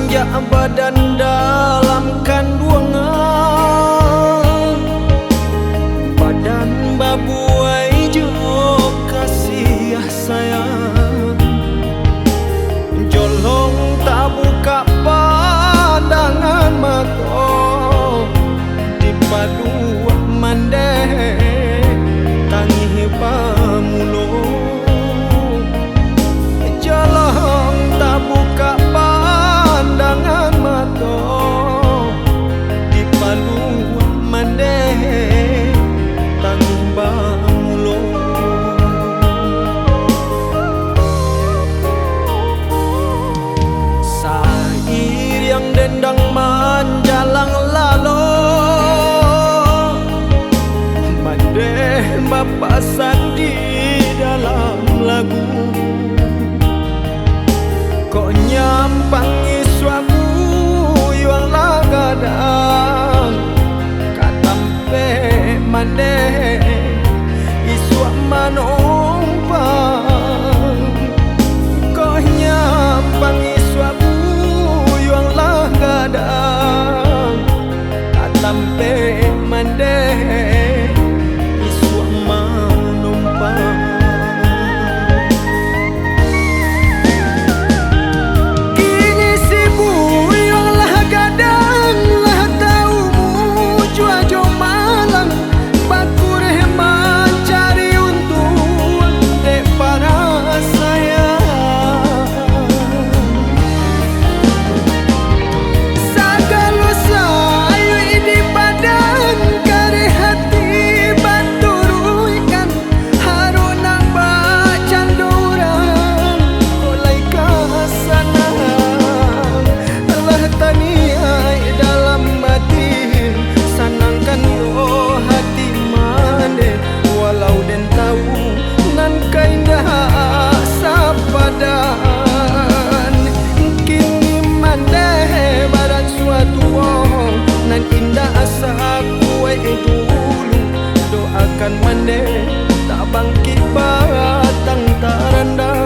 ya badan dalam kandungan, badan babuai jo kasih sayang, jolong tak buka pandangan mata di padu mandeh tangi pamulung. Jolong tak buka pandangan mata di palu mandeh tanggung pamulung. Sair yang dendang menjalang lalu, mandeh bapasan di dalam lagu. Kok nyampangi suamu yang lagadang katampe mandeh iswa manompang. Kok nyampangi suamu yang lagadang katampe mandeh iswa manompang. Doakan mandeh tak bangkit batang tak rendah.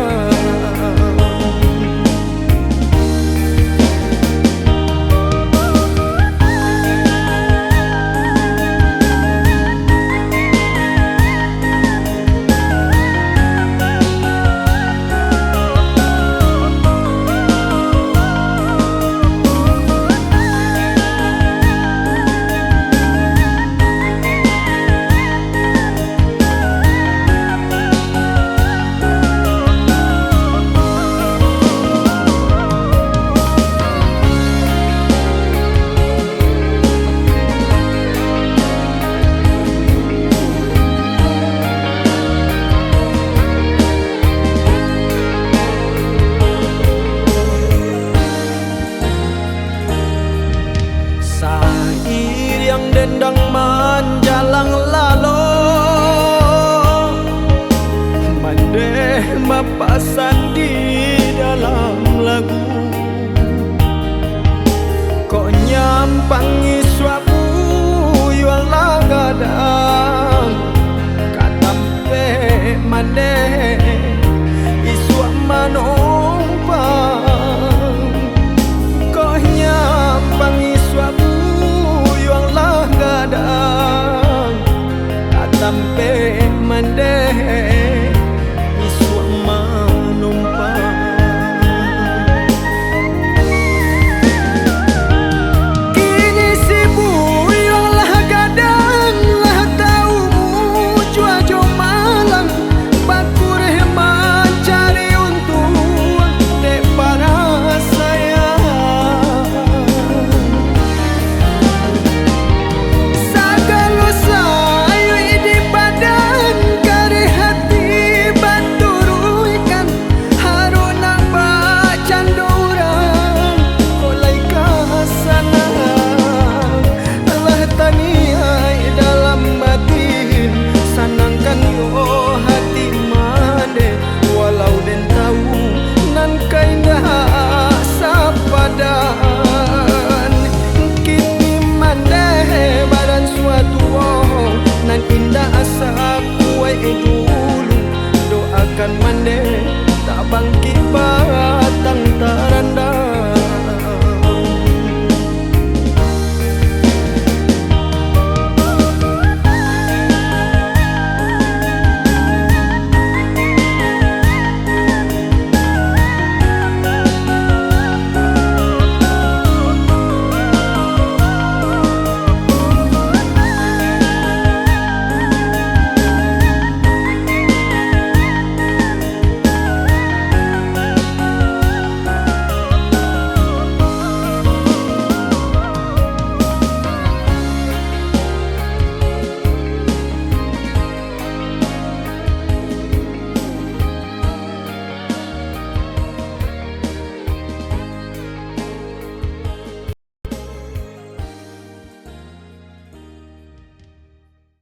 Dendang menjalang lalu, mandeh bapasan di dalam lagu. Kok nyampangi suamu yang lagadang katampe mandeh